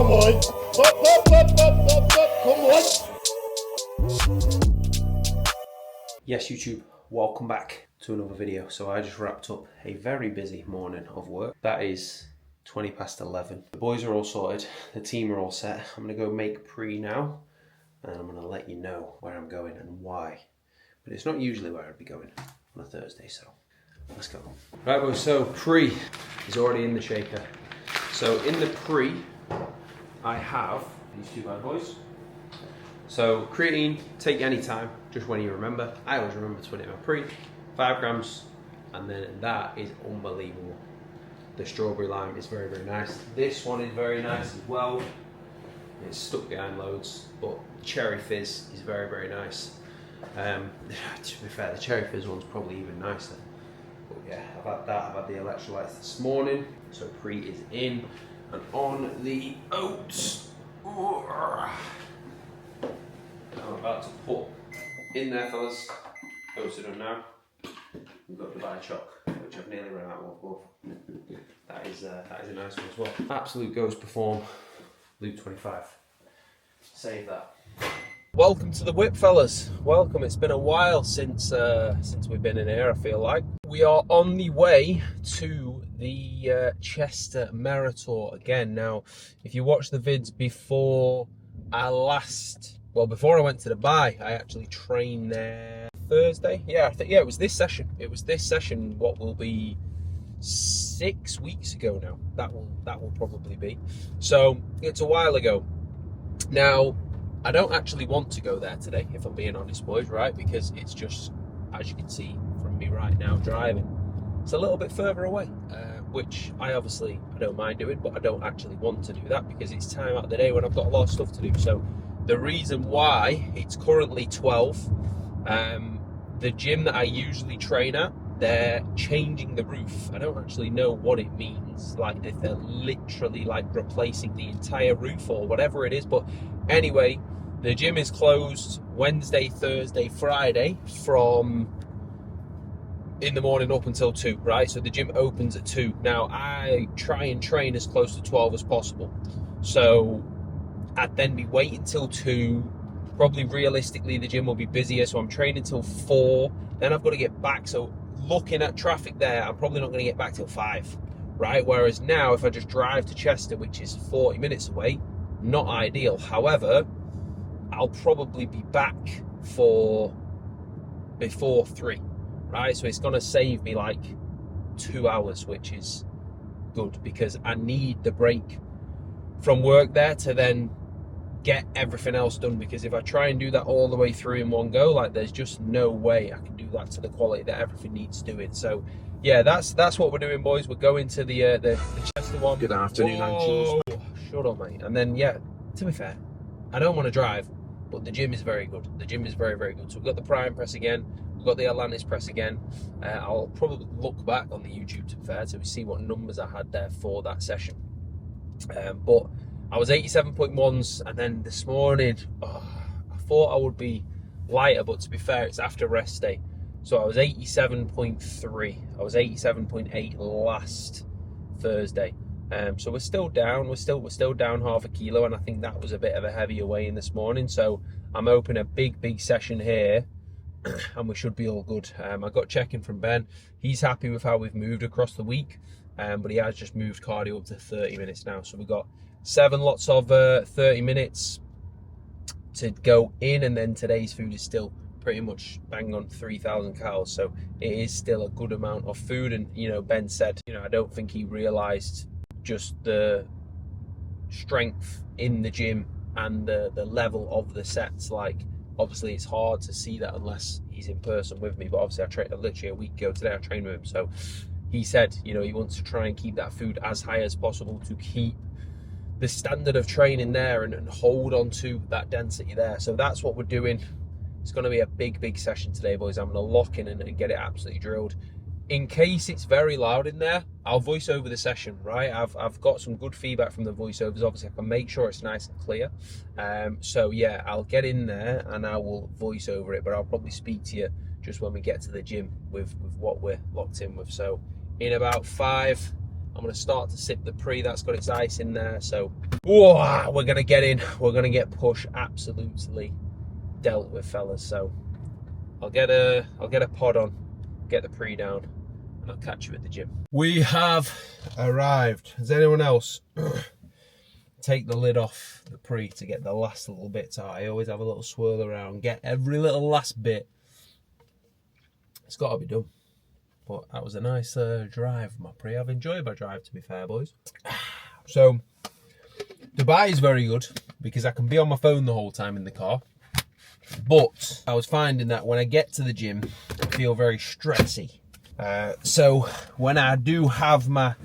Come on. Come on. Yes, YouTube, welcome back to another video. So I just wrapped up a very busy morning of work. That is 20 past 11. The boys are all sorted, the team are all set. I'm gonna go make pre now, and I'm gonna let you know where I'm going and why. But it's not usually where I'd be going on a Thursday, so let's go. Right, boys, so pre is already in the shaker. So in the pre, I have these two bad boys. So creatine, take any time, just when you remember. I always remember to put it in my pre, 5 grams, and then that is unbelievable. The strawberry lime is very, very nice. This one is very nice as well. It's stuck behind loads, but cherry fizz is very, very nice. To be fair, the cherry fizz one's probably even nicer. But yeah, I've had that, I've had the electrolytes this morning. So pre is in, and on the oats. I'm about to put in there, fellas. Oats are done now. We've got Dubai choc, which I've nearly run out of. That is a nice one as well. Absolute Ghost Perform, Luke 25. Save that. Welcome to the whip, fellas. Welcome. It's been a while since we've been in here, I feel like. We are on the way to the Chester Meritor again. Now, if you watch the vids before before I went to Dubai, I actually trained there Thursday. Yeah, it was this session. It was this session, what will be 6 weeks ago now. That will probably be. So it's a while ago. Now, I don't actually want to go there today, if I'm being honest, boys, right? Because it's just, as you can see from me right now driving, it's a little bit further away, which I don't mind doing, but I don't actually want to do that because it's time out of the day when I've got a lot of stuff to do. So the reason why it's currently 12, the gym that I usually train at, they're changing the roof. I don't actually know what it means, like if they're literally like replacing the entire roof or whatever it is. But anyway, the gym is closed Wednesday, Thursday, Friday from in the morning up until 2, right? So the gym opens at 2. Now I try and train as close to 12 as possible. So I'd then be waiting till 2. Probably realistically the gym will be busier, so I'm training till 4. Then I've got to get back. So looking at traffic there, I'm probably not going to get back till 5, right? Whereas now if I just drive to Chester, which is 40 minutes away, not ideal. However, I'll probably be back for before 3, right? So it's going to save me like 2 hours, which is good because I need the break from work there to then get everything else done, because if I try and do that all the way through in one go, like there's just no way I can do that to the quality that everything needs doing. So yeah, that's what we're doing, boys. We're going to the Chester one. Good afternoon, Whoa, shut up, mate. And then yeah, to be fair, I don't want to drive, but the gym is very good. The gym is very, very good. So we've got the Prime press again, we've got the Atlantis press again. I'll probably look back on the YouTube, to be fair, to see what numbers I had there for that session. But I was 87.1s, and then this morning, I thought I would be lighter, but to be fair, it's after rest day. So I was 87.3. I was 87.8 last Thursday. So we're still down. We're still down half a kilo, and I think that was a bit of a heavier weigh-in this morning. So I'm hoping a big session here, and we should be all good. I got checking from Ben. He's happy with how we've moved across the week, but he has just moved cardio up to 30 minutes now. So we've got 7 lots of 30 minutes to go in, and then today's food is still pretty much bang on 3,000 calories, so it is still a good amount of food. And you know, Ben said, you know, I don't think he realized just the strength in the gym and the level of the sets. Like obviously it's hard to see that unless he's in person with me, but obviously I trained literally a week ago today. I trained with him, so he said, you know, he wants to try and keep that food as high as possible to keep the standard of training there and hold on to that density there. So that's what we're doing. It's going to be a big session today, boys. I'm going to lock in and get it absolutely drilled. In case it's very loud in there, I'll voice over the session, right? I've got some good feedback from the voiceovers. Obviously, I can make sure it's nice and clear. So yeah, I'll get in there and I will voice over it, but I'll probably speak to you just when we get to the gym with what we're locked in with. So in about 5, I'm going to start to sip the pre. That's got its ice in there. So, whoa, we're going to get in. We're going to get push absolutely dealt with, fellas. So, I'll get a pod on, get the pre down, and I'll catch you at the gym. We have arrived. Has anyone else take the lid off the pre to get the last little bits out? I always have a little swirl around, get every little last bit. It's got to be done. But that was a nice drive, my pre. I've enjoyed my drive, to be fair, boys. So, Dubai is very good because I can be on my phone the whole time in the car. But I was finding that when I get to the gym, I feel very stressy. So when I do have my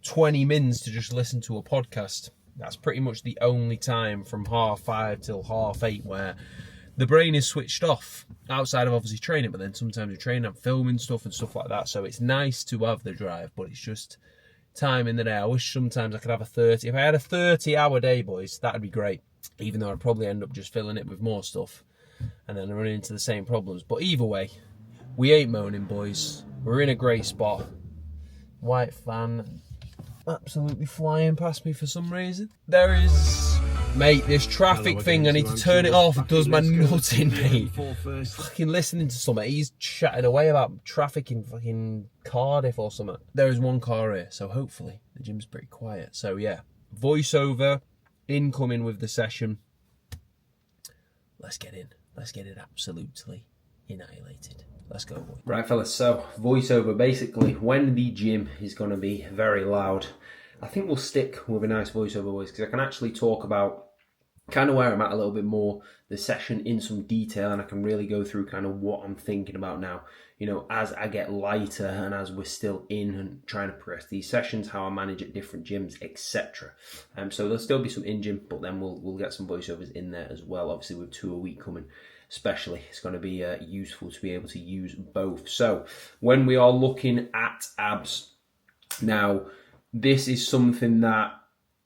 20 mins to just listen to a podcast, that's pretty much the only time from 5:30 till 8:30 where the brain is switched off, outside of obviously training. But then sometimes you train, I'm filming stuff and stuff like that. So it's nice to have the drive, but it's just time in the day. I wish sometimes I could have a 30. If I had a 30-hour day, boys, that'd be great. Even though I'd probably end up just filling it with more stuff and then running into the same problems. But either way, we ain't moaning, boys. We're in a great spot. White fan absolutely flying past me for some reason. There is, mate, this traffic thing, I need to turn it off. It does my nuts in, mate. Fucking listening to something. He's chatting away about traffic in fucking Cardiff or something. There is one car here, so hopefully the gym's pretty quiet. So yeah, voiceover incoming with the session. Let's get in. Let's get it absolutely annihilated. Let's go, boy. Right, fellas, so voiceover, basically, when the gym is going to be very loud, I think we'll stick with a nice voiceover voice because I can actually talk about kind of where I'm at a little bit more, the session in some detail, and I can really go through kind of what I'm thinking about now, you know, as I get lighter and as we're still in and trying to progress these sessions, how I manage at different gyms, etc. So there'll still be some in-gym, but then we'll get some voiceovers in there as well, obviously with 2 a week coming. Especially, it's going to be useful to be able to use both. So when we are looking at abs, now this is something that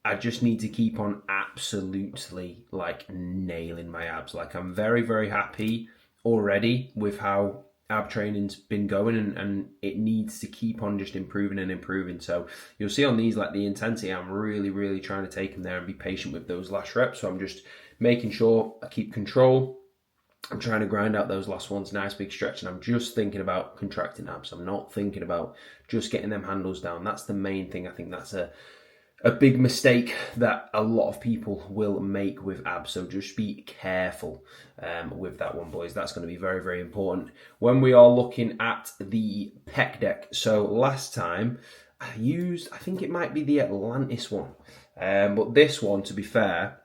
I just need to keep on absolutely like nailing my abs. Like I'm very, very happy already with how ab training's been going, and it needs to keep on just improving and improving. So you'll see on these, like the intensity, I'm really, really trying to take them there and be patient with those last reps. So I'm just making sure I keep control. I'm trying to grind out those last ones, nice big stretch, and I'm just thinking about contracting abs. I'm not thinking about just getting them handles down. That's the main thing. I think that's a big mistake that a lot of people will make with abs. So just be careful with that one, boys. That's going to be very, very important. When we are looking at the pec deck, so last time I used, I think it might be the Atlantis one, but this one, to be fair,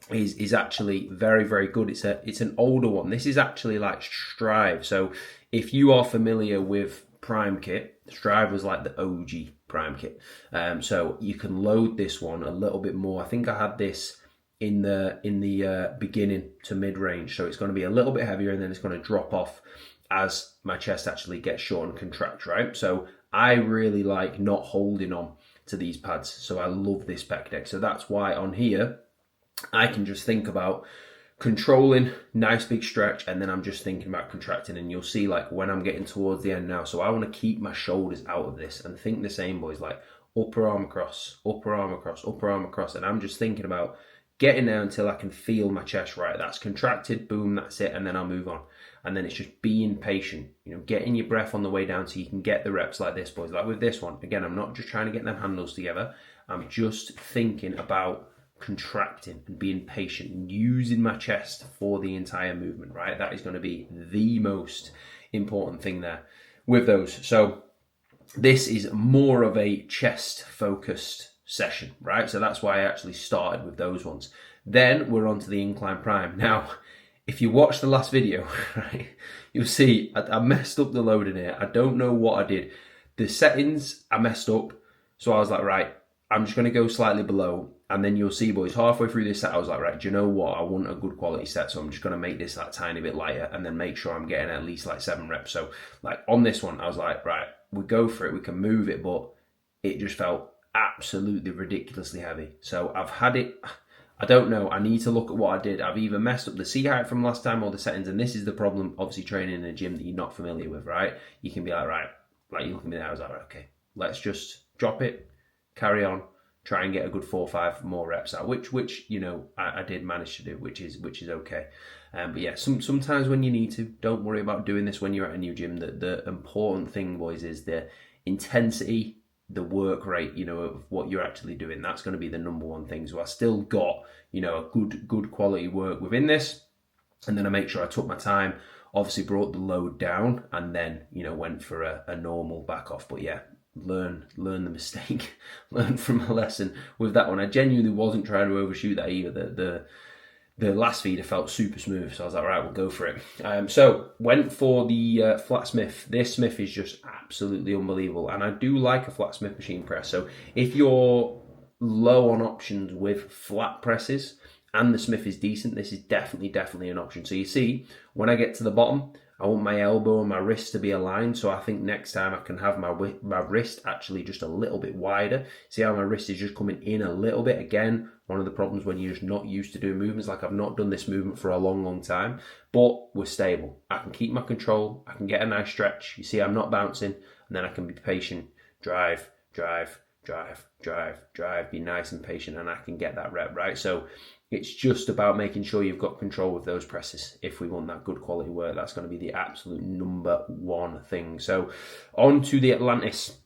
is actually very, very good. It's an older one. This is actually like Strive. So if you are familiar with Prime Kit, Strive was like the OG Prime Kit. So you can load this one a little bit more. I think I had this in the beginning to mid range. So it's going to be a little bit heavier, and then it's going to drop off as my chest actually gets short and contracts, right? So I really like not holding on to these pads. So I love this pec deck. So that's why on here, I can just think about controlling, nice big stretch, and then I'm just thinking about contracting. And you'll see, like, when I'm getting towards the end now, so I want to keep my shoulders out of this and think the same, boys, like upper arm across, upper arm across, upper arm across. And I'm just thinking about getting there until I can feel my chest right. That's contracted, boom, that's it, and then I'll move on. And then it's just being patient, you know, getting your breath on the way down so you can get the reps like this, boys. Like with this one, again, I'm not just trying to get them handles together. I'm just thinking about contracting and being patient and using my chest for the entire movement, right? That is going to be the most important thing there with those. So this is more of a chest focused session, right? So that's why I actually started with those ones. Then we're on to the incline prime. Now, if you watch the last video, right, you'll see I messed up the loading here. I don't know what I did. The settings, I messed up. So I was like, right, I'm just going to go slightly below. And then you'll see, boys, halfway through this set, I was like, right, do you know what? I want a good quality set, so I'm just going to make this that tiny bit lighter and then make sure I'm getting at least like 7 reps. So like on this one, I was like, right, we go for it. We can move it, but it just felt absolutely ridiculously heavy. So I've had it, I don't know. I need to look at what I did. I've either messed up the C height from last time or the settings. And this is the problem, obviously, training in a gym that you're not familiar with, right? You can be like, right, like you look at me there, I was like, right, okay, let's just drop it. carry on, try and get a good 4 or 5 more reps out, which you know I did manage to do, which is okay. But yeah, sometimes when you need to, don't worry about doing this when you're at a new gym. The important thing, boys, is the intensity, the work rate, you know, of what you're actually doing. That's going to be the number one thing. So I still got, you know, a good quality work within this, and then I make sure I took my time, obviously brought the load down, and then, you know, went for a normal back off. But yeah, learn the mistake, learn from a lesson with that one. I genuinely wasn't trying to overshoot that either. The last feeder felt super smooth, so I was like, right, we'll go for it. So went for the flat Smith. This Smith is just absolutely unbelievable, and I do like a flat Smith machine press. So if you're low on options with flat presses and the Smith is decent, this is definitely an option. So you see, when I get to the bottom, I want my elbow and my wrist to be aligned, so I think next time I can have my wrist actually just a little bit wider. See how my wrist is just coming in a little bit? Again, one of the problems when you're just not used to doing movements, like I've not done this movement for a long time, but we're stable. I can keep my control, I can get a nice stretch. You see I'm not bouncing, and then I can be patient, drive, be nice and patient, and I can get that rep, right? So it's just about making sure you've got control with those presses. If we want that good quality work, that's going to be the absolute number one thing. So on to the Atlantis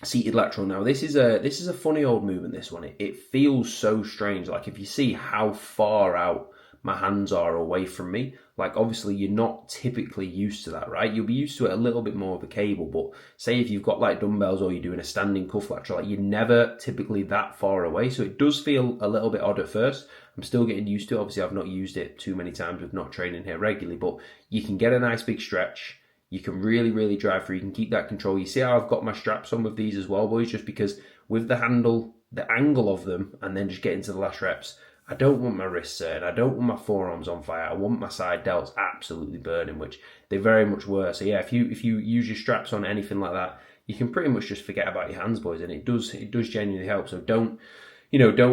seated lateral. Now this is a funny old movement, this one. It feels so strange. Like if you see how far out my hands are away from me, like obviously you're not typically used to that, right? You'll be used to it a little bit more of a cable, but say if you've got like dumbbells or you're doing a standing cuff lateral, like you're never typically that far away. So it does feel a little bit odd at first. I'm still getting used to it. Obviously I've not used it too many times with not training here regularly, but you can get a nice big stretch. You can really drive through. You can keep that control. You see how I've got my straps on with these as well, boys, just because with the handle, the angle of them, and then just getting to the last reps, I don't want my wrists hurting. I don't want my forearms on fire. I want my side delts absolutely burning, which they very much were. So yeah, if you use your straps on anything like that, you can pretty much just forget about your hands, boys, and it does genuinely help. So don't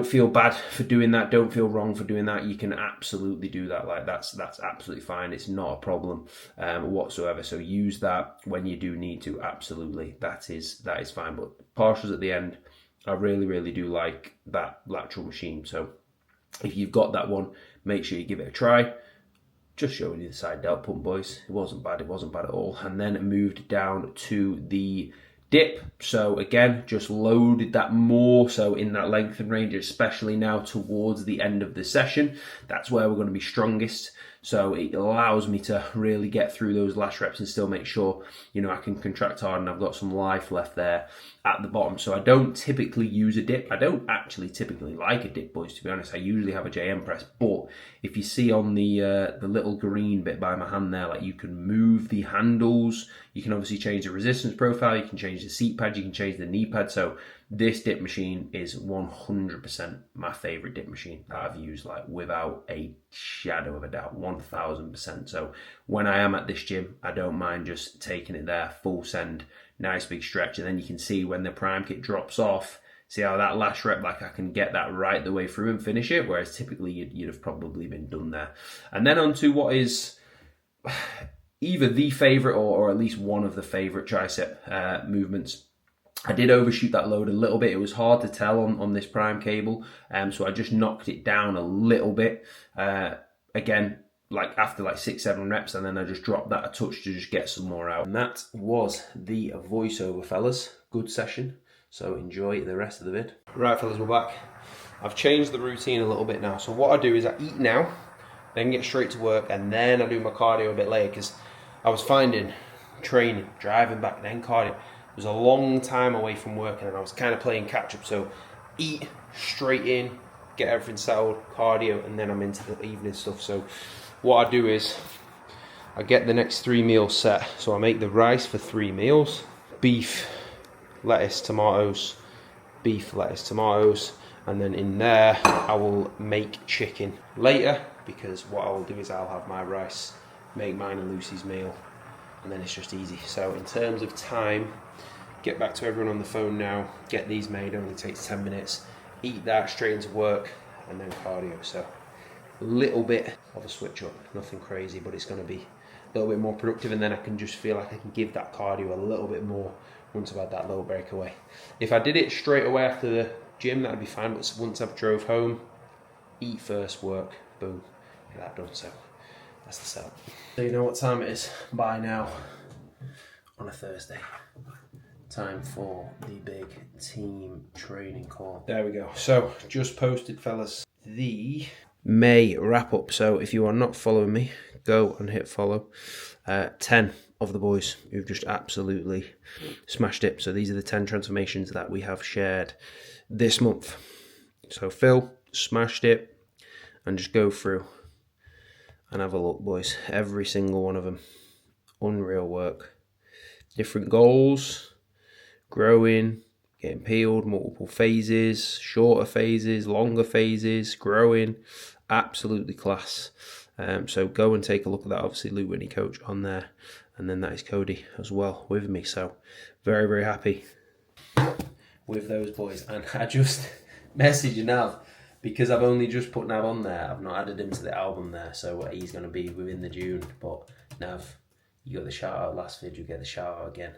feel bad for doing that. Don't feel wrong for doing that. You can absolutely do that. Like that's absolutely fine. It's not a problem whatsoever. So use that when you do need to. Absolutely, that is fine. But partials at the end, I really do like that lateral machine. So if you've got that one, make sure you give it a try. Just showing you the side delt pump, boys. It wasn't bad at all. And then it moved down to the dip. So again, just loaded that more so in that lengthen range, especially now towards the end of the session. That's where we're going to be strongest. So it allows me to really get through those last reps and still make sure, you know, I can contract hard and I've got some life left there at the bottom. So I don't typically use a dip. I don't actually typically like a dip, boys, to be honest. I usually have a JM press, but if you see on the little green bit by my hand there, like you can move the handles, you can obviously change the resistance profile, you can change the seat pad, you can change the knee pad. So this dip machine is 100% my favorite dip machine that I've used, like without a shadow of a doubt, 1000%. So when I am at this gym, I don't mind just taking it there, full send, nice big stretch, and then you can see when the prime kit drops off, see how that last rep, like I can get that right the way through and finish it, whereas typically you'd have probably been done there. And then on to what is either the favorite or at least one of the favorite tricep movements. I did overshoot that load a little bit. It was hard to tell on this prime cable, so I just knocked it down a little bit. Again, like after like 6-7 reps, and then I just dropped that a touch to just get some more out. And that was the voiceover, fellas. Good session. So enjoy the rest of the vid. Right, fellas, we're back. I've changed the routine a little bit now. So what I do is I eat now, then get straight to work, and then I do my cardio a bit later, because I was finding training, driving back, then cardio, it was a long time away from working, and I was kind of playing catch up. So eat straight in, get everything settled, cardio, and then I'm into the evening stuff. So what I do is I get the next 3 meals set. So I make the rice for 3 meals, beef, lettuce, tomatoes, beef, lettuce, tomatoes, and then in there I will make chicken later, because what I will do is I'll have my rice, make mine and Lucy's meal, and then it's just easy. So in terms of time, get back to everyone on the phone now, get these made, only takes 10 minutes, eat that, straight into work, and then cardio. So a little bit of a switch up, nothing crazy, but it's going to be a little bit more productive, and then I can just feel like I can give that cardio a little bit more once I've had that little breakaway. If I did it straight away after the gym, that'd be fine, but once I've drove home, eat first, work, boom, get that done. So that's the setup. So you know what time it is by now on a Thursday. Time for the big team training call. There we go. So just posted, fellas, the May wrap up. So if you are not following me, go and hit follow. 10 of the boys who've just absolutely smashed it. So these are the 10 transformations that we have shared this month. So Phil smashed it, and just go through and have a look, boys. Every single one of them. Unreal work. Different goals. Growing, getting peeled, multiple phases, shorter phases, longer phases, growing. Absolutely class. So go and take a look at that. Obviously, Luke Whitney Coach on there. And then that is Cody as well with me. So very, very happy with those boys. And I just messaged Nav because I've only just put Nav on there. I've not added him to the album there. So he's going to be within the June. But Nav, you got the shout out last vid, you get the shout out again.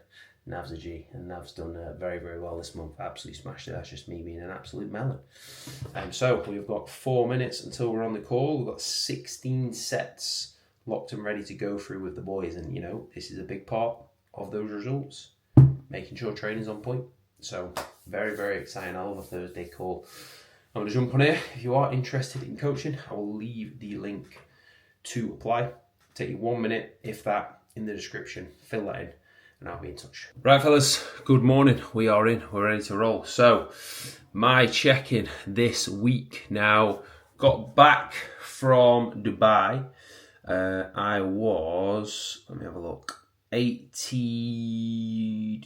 Nav's a G, and Nav's done very, very well this month. Absolutely smashed it. That's just me being an absolute melon. So we've got 4 minutes until we're on the call. We've got 16 sets locked and ready to go through with the boys. And, you know, this is a big part of those results, making sure training's on point. So very, very exciting. I love a Thursday call. I'm going to jump on here. If you are interested in coaching, I will leave the link to apply. Take you 1 minute, if that, in the description. Fill that in, and I'll be in touch. Right, fellas, good morning. We are in. We're ready to roll. So, my check-in this week. Now, got back from Dubai. I was, let me have a look, 80...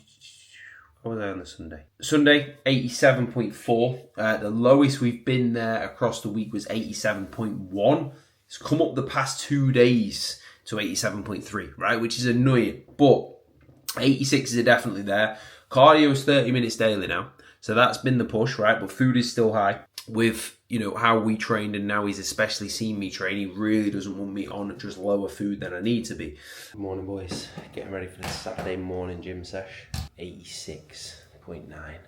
What was I on the Sunday? Sunday, 87.4. The lowest we've been there across the week was 87.1. It's come up the past 2 days to 87.3, right? Which is annoying. But 86s are definitely there. Cardio is 30 minutes daily now. So that's been the push, right? But food is still high. With, you know, how we trained, and now he's especially seen me train, he really doesn't want me on just lower food than I need to be. Good morning, boys. Getting ready for the Saturday morning gym sesh. 86.9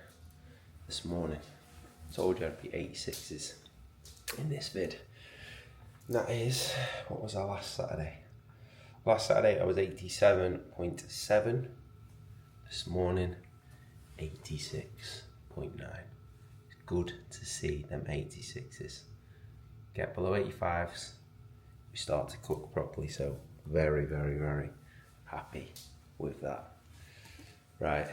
this morning. Told you I'd be 86s in this vid. And that is, what was our last Saturday? Last Saturday I was 87.7. This morning, 86.9. It's good to see them 86s. Get below 85s, we start to cook properly. So very, very, very happy with that. Right,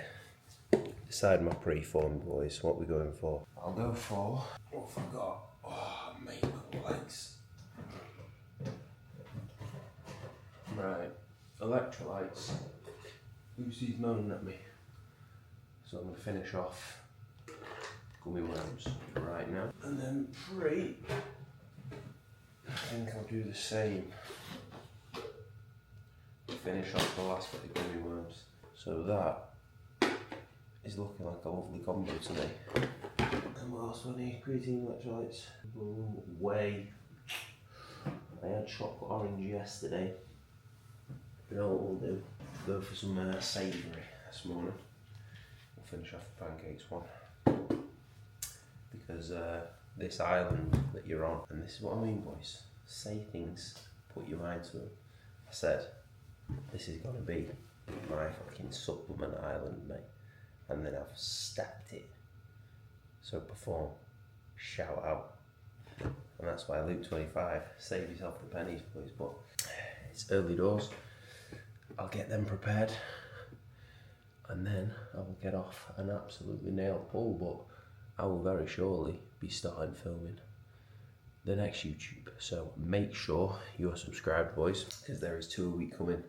decide my pre-form, boys. What we're going for? I'll go for, what have I got? Oh, mate, legs. Right, electrolytes. Lucy's moaning at me. So I'm going to finish off gummy worms right now. And then pre, I think I'll do the same. Finish off the last bit of gummy worms. So that is looking like a lovely combo today. And what else do I need? Creatine, electrolytes, whey. I had chocolate orange yesterday. You know what we'll do? Go for some savoury this morning. We'll finish off the pancakes one. Because this island that you're on, and this is what I mean, boys, say things, put your mind to it. I said, this is going to be my fucking supplement island, mate. And then I've stepped it. So perform, shout out. And that's why Luke 25, save yourself the pennies, boys. But it's early doors. I'll get them prepared. And then I will get off and absolutely nail pull. But I will very surely be starting filming the next YouTube. So make sure you're subscribed, boys, because there is 2 a week coming.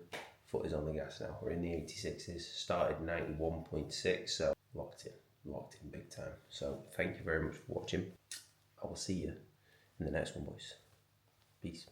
Foot is on the gas now. We're in the 86s, started 91.6, so locked in big time. So thank you very much for watching. I will see you in the next one, boys. Peace.